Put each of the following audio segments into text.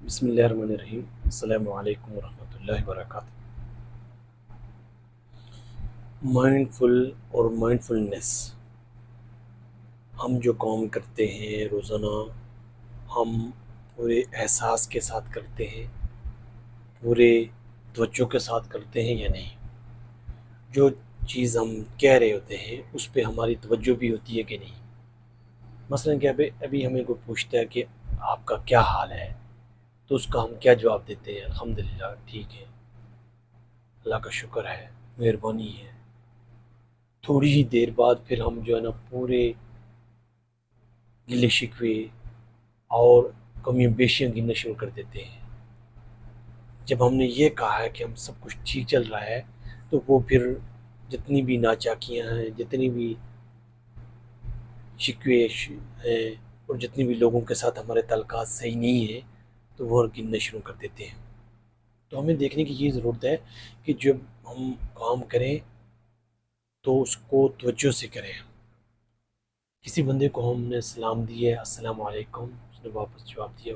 بسم اللہ الرحمن الرحیم۔ السلام علیکم ورحمۃ اللہ وبرکاتہ۔ مائنڈ فل اور مائنڈ فلنس، ہم جو کام کرتے ہیں روزانہ، ہم پورے احساس کے ساتھ کرتے ہیں، پورے توجہ کے ساتھ کرتے ہیں یا نہیں؟ جو چیز ہم کہہ رہے ہوتے ہیں اس پہ ہماری توجہ بھی ہوتی ہے کہ نہیں؟ مثلا کہ ابھی ہمیں کوئی پوچھتا ہے کہ آپ کا کیا حال ہے، تو اس کا ہم کیا جواب دیتے ہیں؟ الحمدللہ ٹھیک ہے، اللہ کا شکر ہے، مہربانی ہے۔ تھوڑی ہی دیر بعد پھر ہم جو ہے نا پورے گلے شکوے اور کمیاں بیشیاں گننا شروع کر دیتے ہیں۔ جب ہم نے یہ کہا ہے کہ ہم سب کچھ ٹھیک چل رہا ہے، تو وہ پھر جتنی بھی ناچاکیاں ہیں، جتنی بھی شکوے ہیں، اور جتنی بھی لوگوں کے ساتھ ہمارے تعلقات صحیح نہیں ہیں، تو وہ گننا شروع کر دیتے ہیں۔ تو ہمیں دیکھنے کی یہ ضرورت ہے کہ جب ہم کام کریں تو اس کو توجہ سے کریں۔ کسی بندے کو ہم نے سلام دی ہے، السلام علیکم، اس نے واپس جواب دیا،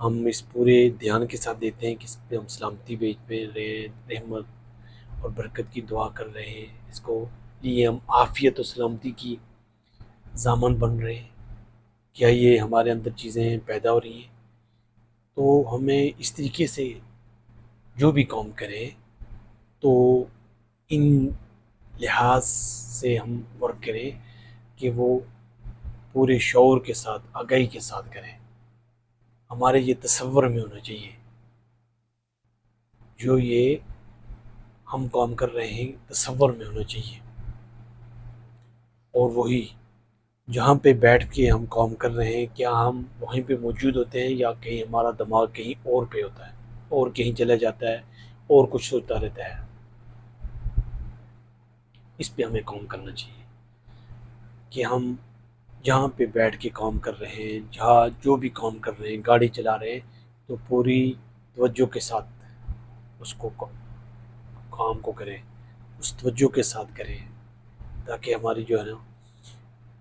ہم اس پورے دھیان کے ساتھ دیتے ہیں کہ اس پہ ہم سلامتی بھیج رہے ہیں، رحمت اور برکت کی دعا کر رہے ہیں، اس کو لیے ہم عافیت و سلامتی کی ضامن بن رہے ہیں۔ کیا یہ ہمارے اندر چیزیں پیدا ہو رہی ہیں؟ تو ہمیں اس طریقے سے جو بھی کام کریں تو ان لحاظ سے ہم ورک کریں کہ وہ پورے شعور کے ساتھ، آگاہی کے ساتھ کریں۔ ہمارے یہ تصور میں ہونا چاہیے جو یہ ہم کام کر رہے ہیں، تصور میں ہونا چاہیے، اور وہی جہاں پہ بیٹھ کے ہم کام کر رہے ہیں کیا ہم وہیں پہ موجود ہوتے ہیں یا کہیں ہمارا دماغ کہیں اور پہ ہوتا ہے اور کہیں چلا جاتا ہے اور کچھ سوچتا رہتا ہے؟ اس پہ ہمیں کام کرنا چاہیے کہ ہم جہاں پہ بیٹھ کے کام کر رہے ہیں، جہاں جو بھی کام کر رہے ہیں، گاڑی چلا رہے ہیں، تو پوری توجہ کے ساتھ اس کو کام کو کریں، اس توجہ کے ساتھ کریں، تاکہ ہماری جو ہے نا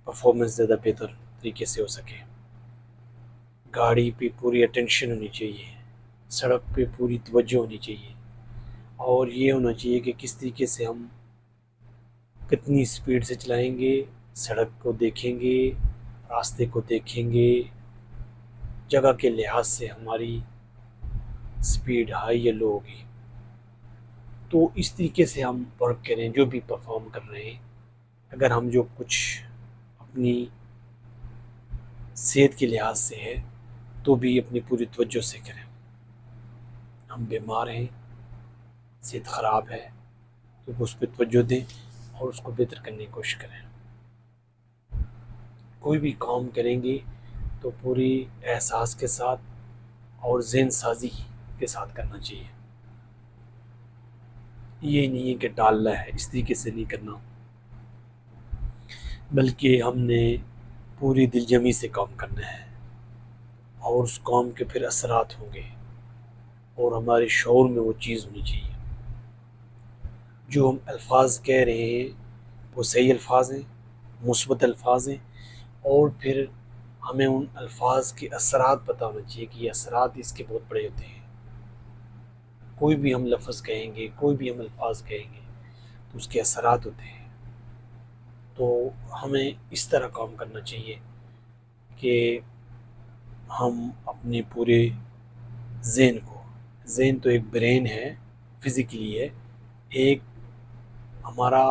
پرفارمنس زیادہ بہتر طریقے سے ہو سکے۔ گاڑی پہ پوری اٹینشن ہونی چاہیے، سڑک پہ پوری توجہ ہونی چاہیے، اور یہ ہونا چاہیے کہ کس طریقے سے ہم کتنی سپیڈ سے چلائیں گے، سڑک کو دیکھیں گے، راستے کو دیکھیں گے، جگہ کے لحاظ سے ہماری سپیڈ ہائی یا لو ہوگی۔ تو اس طریقے سے ہم ورک کریں جو بھی پرفارم کر رہے ہیں۔ اگر ہم جو کچھ اپنی صحت کے لحاظ سے ہے تو بھی اپنی پوری توجہ سے کریں۔ ہم بیمار ہیں، صحت خراب ہے، تو اس پہ توجہ دیں اور اس کو بہتر کرنے کی کوشش کریں۔ کوئی بھی کام کریں گے تو پوری احساس کے ساتھ اور ذہن سازی کے ساتھ کرنا چاہیے۔ یہ نہیں ہے کہ ٹالنا ہے، اس طریقے سے نہیں کرنا، بلکہ ہم نے پوری دل جمی سے کام کرنا ہے، اور اس کام کے پھر اثرات ہوں گے، اور ہمارے شعور میں وہ چیز ہونی چاہیے۔ جو ہم الفاظ کہہ رہے ہیں وہ صحیح الفاظ ہیں، مثبت الفاظ ہیں، اور پھر ہمیں ان الفاظ کے اثرات پتہ ہونا چاہیے کہ یہ اثرات اس کے بہت بڑے ہوتے ہیں۔ کوئی بھی ہم لفظ کہیں گے، کوئی بھی ہم الفاظ کہیں گے تو اس کے اثرات ہوتے ہیں۔ تو ہمیں اس طرح کام کرنا چاہیے کہ ہم اپنے پورے ذہن تو ایک برین ہے، فزیکلی ہے، ایک ہمارا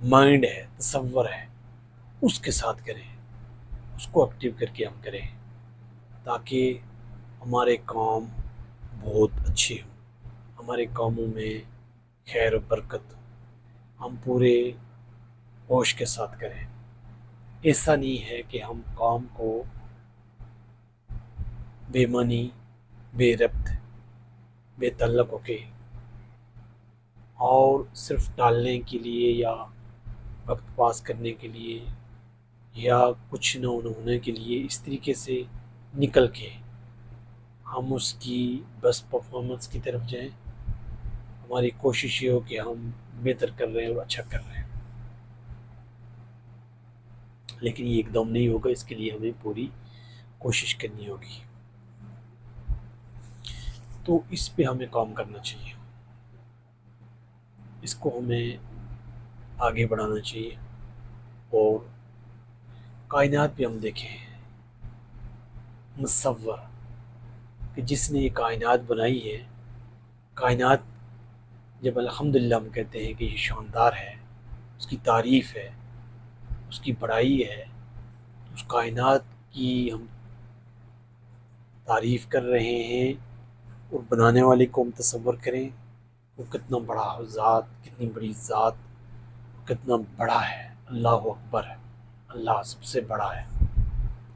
مائنڈ ہے، تصور ہے، اس کے ساتھ کریں، اس کو ایکٹیو کر کے ہم کریں، تاکہ ہمارے کام بہت اچھے ہوں، ہمارے کاموں میں خیر و برکت ہم پورے ہوش کے ساتھ کریں۔ ایسا نہیں ہے کہ ہم کام کو بے معنی، بے ربط، بے تعلق ہو کے اور صرف ٹالنے کے لیے یا وقت پاس کرنے کے لیے یا کچھ نہ ہونے کے لیے اس طریقے سے نکل کے ہم اس کی بس پرفارمنس کی طرف جائیں۔ ہماری کوشش یہ ہو کہ ہم بہتر کر رہے ہیں اور اچھا کر رہے ہیں، لیکن یہ ایک دم نہیں ہوگا، اس کے لیے ہمیں پوری کوشش کرنی ہوگی۔ تو اس پہ ہمیں کام کرنا چاہیے، اس کو ہمیں آگے بڑھانا چاہیے۔ اور کائنات پہ ہم دیکھیں، مصور کہ جس نے یہ کائنات بنائی ہے، کائنات جب الحمدللہ ہم کہتے ہیں کہ یہ شاندار ہے، اس کی تعریف ہے، اس کی بڑائی ہے، اس کائنات کی ہم تعریف کر رہے ہیں، اور بنانے والے کو ہم تصور کریں وہ کتنا بڑا ذات، کتنی بڑی ذات، کتنا بڑا ہے۔ اللہ اکبر ہے، اللہ سب سے بڑا ہے،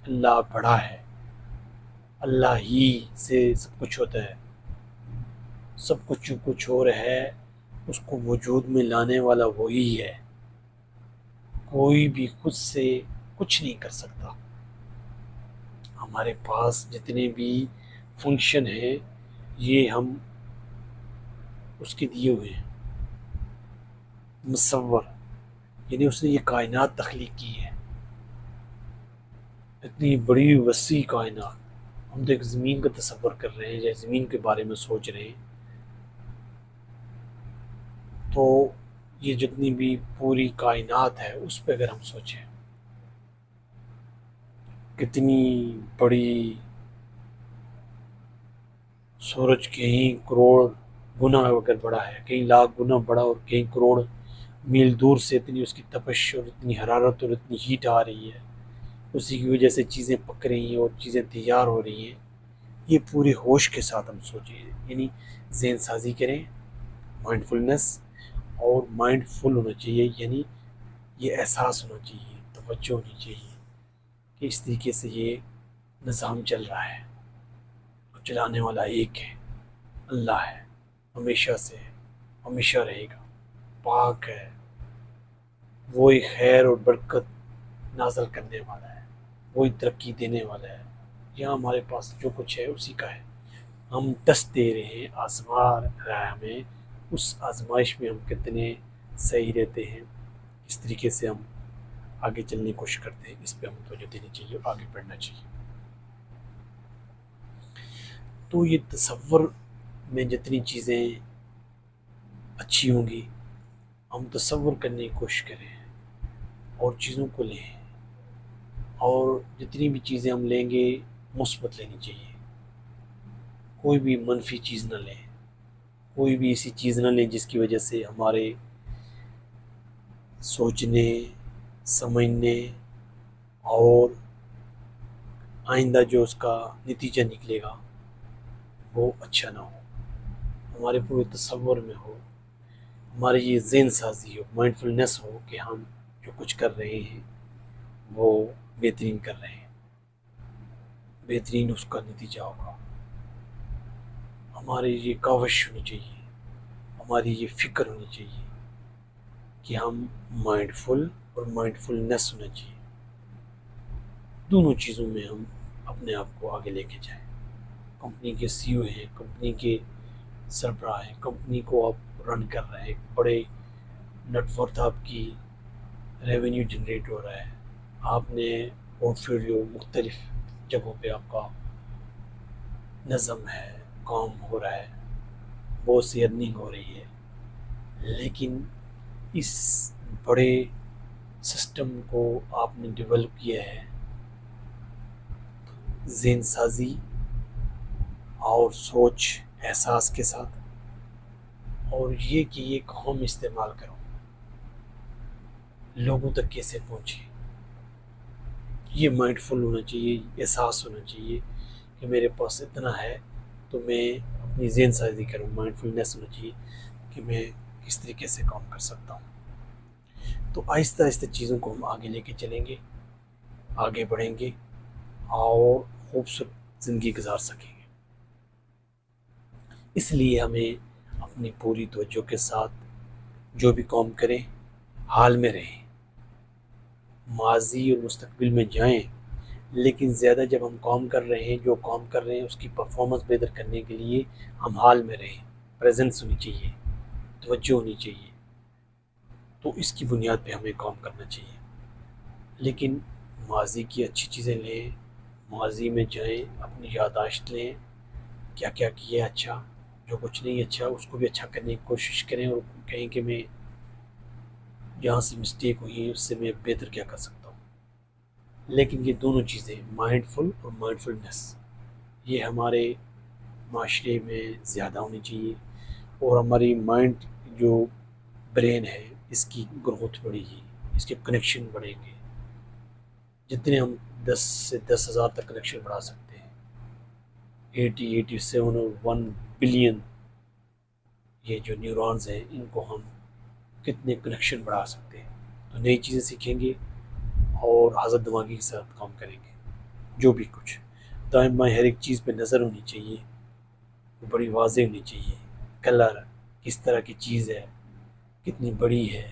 اللہ بڑا ہے، اللہ ہی سے سب کچھ ہوتا ہے، سب کچھ جو کچھ اور ہے اس کو وجود میں لانے والا وہی ہے، کوئی بھی خود سے کچھ نہیں کر سکتا۔ ہمارے پاس جتنے بھی فنکشن ہیں یہ ہم اس کے دیے ہوئے ہیں۔ مصور یعنی اس نے یہ کائنات تخلیق کی ہے، اتنی بڑی وسیع کائنات۔ ہم تو ایک زمین کا تصور کر رہے ہیں یا زمین کے بارے میں سوچ رہے ہیں، تو یہ جتنی بھی پوری کائنات ہے اس پہ اگر ہم سوچیں کتنی بڑی، سورج کہیں کروڑ گنا اگر بڑا ہے، کہیں لاکھ گنا بڑا، اور کہیں کروڑ میل دور سے اتنی اس کی تپش اور اتنی حرارت اور اتنی ہیٹ آ رہی ہے، اسی کی وجہ سے چیزیں پک رہی ہیں اور چیزیں تیار ہو رہی ہیں۔ یہ پورے ہوش کے ساتھ ہم سوچیں، یعنی ذہن سازی کریں، مائنڈ فلنس، اور مائنڈ فل ہونا چاہیے، یعنی یہ احساس ہونا چاہیے، توجہ ہونی چاہیے کہ اس طریقے سے یہ نظام چل رہا ہے، اور چلانے والا ایک ہے، اللہ ہے، ہمیشہ سے ہے، ہمیشہ رہے گا، پاک ہے، وہی خیر اور برکت نازل کرنے والا ہے، وہی ترقی دینے والا ہے۔ یہاں ہمارے پاس جو کچھ ہے اسی کا ہے، ہم ٹیسٹ دے رہے ہیں، آزما رہا ہے ہمیں، اس آزمائش میں ہم کتنے صحیح رہتے ہیں، اس طریقے سے ہم آگے چلنے کی کوشش کرتے ہیں۔ اس پہ ہم توجہ دینی چاہیے اور آگے بڑھنا چاہیے۔ تو یہ تصور میں جتنی چیزیں اچھی ہوں گی ہم تصور کرنے کی کوشش کریں اور چیزوں کو لیں، اور جتنی بھی چیزیں ہم لیں گے مثبت لینی چاہیے، کوئی بھی منفی چیز نہ لیں، کوئی بھی ایسی چیز نہ لیں جس کی وجہ سے ہمارے سوچنے، سمجھنے اور آئندہ جو اس کا نتیجہ نکلے گا وہ اچھا نہ ہو، ہمارے پورے تصور میں ہو، ہماری یہ ذہن سازی ہو، مائنڈ فلنس ہو کہ ہم جو کچھ کر رہے ہیں وہ بہترین کر رہے ہیں، بہترین اس کا نتیجہ ہوگا۔ ہماری یہ کاوش ہونی چاہیے، ہماری یہ فکر ہونی چاہیے کہ ہم مائنڈ فل اور مائنڈ فلنس ہونا چاہیے، دونوں چیزوں میں ہم اپنے آپ کو آگے لے کے جائیں۔ کمپنی کے سی او ہیں، کمپنی کے سربراہ ہیں، کمپنی کو آپ رن کر رہے ہیں، بڑے نیٹ ورتھ آپ کی ریونیو جنریٹ ہو رہا ہے، آپ نے پورٹ فولیو مختلف جگہوں پہ آپ کا نظم ہے، کام ہو رہا ہے، بہت سی ارننگ ہو رہی ہے، لیکن اس بڑے سسٹم کو آپ نے ڈیولپ کیا ہے ذہن سازی اور سوچ احساس کے ساتھ، اور یہ کہ یہ قوم استعمال کرو، لوگوں تک کیسے پہنچے، یہ مائنڈ فل ہونا چاہیے، احساس ہونا چاہیے کہ میرے پاس اتنا ہے تو میں اپنی ذہن سازی کروں، مائنڈ فلنس ہونا چاہیے کہ میں کس طریقے سے کام کر سکتا ہوں۔ تو آہستہ آہستہ چیزوں کو ہم آگے لے کے چلیں گے، آگے بڑھیں گے اور خوبصورت زندگی گزار سکیں گے۔ اس لیے ہمیں اپنی پوری توجہ کے ساتھ جو بھی کام کریں حال میں رہیں، ماضی اور مستقبل میں جائیں، لیکن زیادہ جب ہم کام کر رہے ہیں، جو کام کر رہے ہیں اس کی پرفارمنس بہتر کرنے کے لیے ہم حال میں رہیں، پریزنس ہونی چاہیے، توجہ ہونی چاہیے، تو اس کی بنیاد پہ ہمیں کام کرنا چاہیے۔ لیکن ماضی کی اچھی چیزیں لیں، ماضی میں جائیں، اپنی یادداشت لیں، کیا کیا کیا اچھا، جو کچھ نہیں اچھا اس کو بھی اچھا کرنے کی کوشش کریں، اور کہیں کہ میں جہاں سے مسٹیک ہوئی ہے اس سے میں بہتر کیا کر سکتا ہوں۔ لیکن یہ دونوں چیزیں مائنڈ فل اور مائنڈ فلنس یہ ہمارے معاشرے میں زیادہ ہونی چاہیے، اور ہماری مائنڈ جو برین ہے اس کی گروتھ بڑھے گی، اس کے کنیکشن بڑھیں گے۔ جتنے ہم 10 سے 10,000 تک کنیکشن بڑھا سکتے ہیں، 87 اور 1 بلین یہ جو نیورونز ہیں ان کو ہم کتنے کنیکشن بڑھا سکتے ہیں۔ تو نئی چیزیں سیکھیں گے اور حضرت دماغی کے ساتھ کام کریں گے۔ جو بھی کچھ دائیں بائیں ہر ایک چیز پہ نظر ہونی چاہیے، وہ بڑی واضح ہونی چاہیے، کلر کس طرح کی چیز ہے، کتنی بڑی ہے،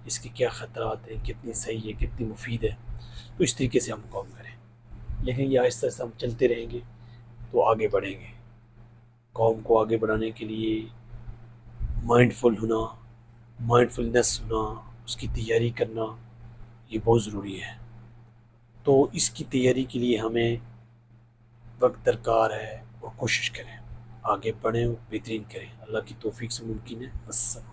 اس کے کیا خطرات ہیں، کتنی صحیح ہے، کتنی مفید ہے۔ تو اس طریقے سے ہم کام کریں، لیکن یہ آہستہ آہستہ ہم چلتے رہیں گے تو آگے بڑھیں گے۔ قوم کو آگے بڑھانے کے لیے مائنڈ فل ہونا، مائنڈ فلنس ہونا، اس کی تیاری کرنا یہ بہت ضروری ہے۔ تو اس کی تیاری کے لیے ہمیں وقت درکار ہے، اور کوشش کریں آگے بڑھیں اور بہترین کریں۔ اللہ کی توفیق سے ممکن ہے۔ السلام۔